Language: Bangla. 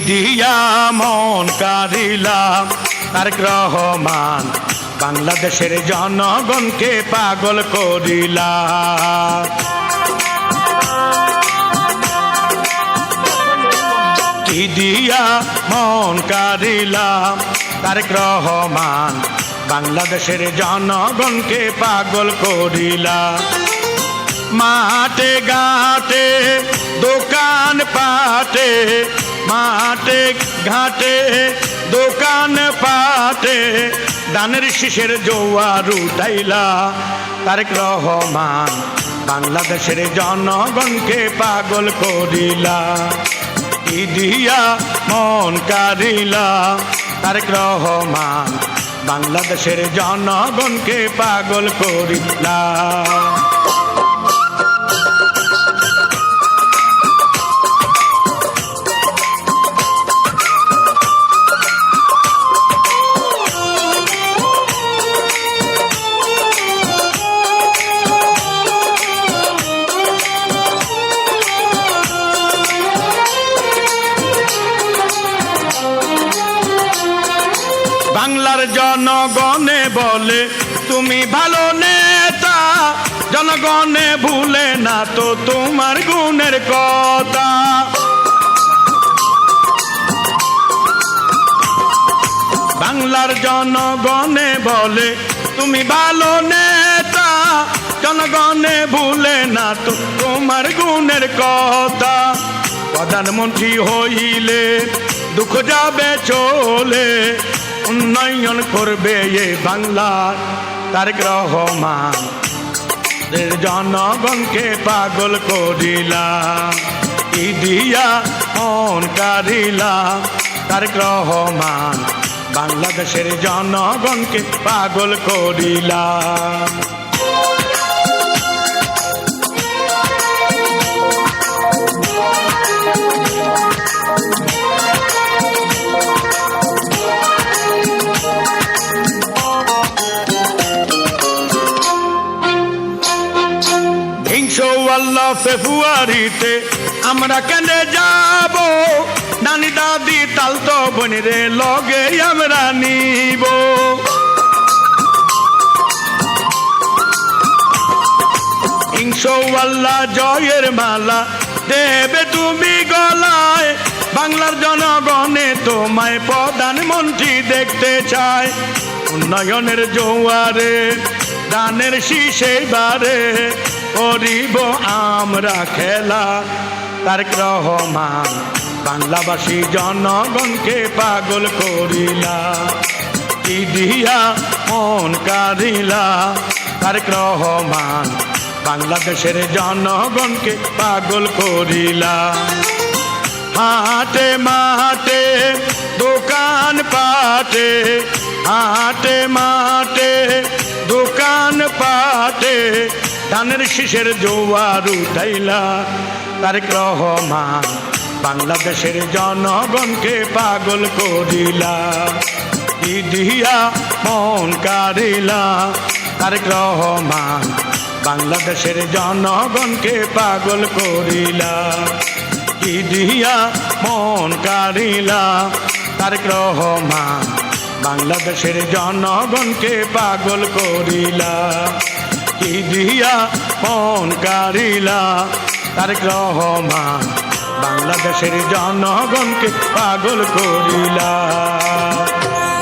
দিয়া মন কারিলাম তারেক রহমান বাংলাদেশের জনগণকে পাগল করিলা। কি দিয়া মন কারিলাম তারেক রহমান বাংলাদেশের জনগণকে পাগল করিলা। মাঠে ঘাটে দোকান পাটে, মাঠে ঘাটে দোকান পাটে দানের শীষের জোয়ার উঠাইলা। তারেক রহমান বাংলাদেশের জনগণকে পাগল করিলা। কি দিয়া মন কারিলা তারেক রহমান বাংলাদেশের জনগণকে পাগল করিলা। বাংলার জনগণে বলে তুমি ভালো নেতা, জনগণে ভুলে না তো তোমার গুণের কথা। বাংলার জনগণে বলে তুমি ভালো নেতা, জনগণে ভুলে না তো তোমার গুণের কথা। প্রধানমন্ত্রী হইলে দুঃখ যাবে চলে, উন্নয়ন করবে এ বাংলার তারেক রহমান জনগণকে পাগল করিলা। কি দিয়া মন কারিলা তারেক রহমান বাংলাদেশের জনগণকে পাগল করিলা। ফেব্রুয়ারিতে আমরা কেন যাব, নানি দাদি তালতো বোনেরে লগে আমরা নিব। ইনশাআল্লাহ জয়ের মালা দেবে তুমি গলায়, বাংলার জনগণে তোমায় প্রধানমন্ত্রী দেখতে চায়। উন্নয়নের জোয়ারে দানের শীষে বারে করিব আমরা খেলা। তারেক রহমান বাংলাবাসী জনগণকে পাগল করিলা। কি দিয়া মন কারিলা তারেক রহমান বাংলাদেশের জনগণকে পাগল করিলা। হাটে মাঠে দোকান পাটে, হাটে মাঠে দোকান পাটে ধানের শীষের জোয়ার উঠাইলা। তারেক রহমান বাংলাদেশের জনগণকে পাগল করিলা। কি দিয়া মন কারিলা তারেক রহমান বাংলাদেশের জনগণকে পাগল করিলা। কি দিয়া মন কারিলা তারেক রহমান বাংলাদেশের জনগণকে পাগল করিলা। কি দিয়া মন কারিলা তারেক রহমান বাংলাদেশের জনগণকে পাগল করিলা।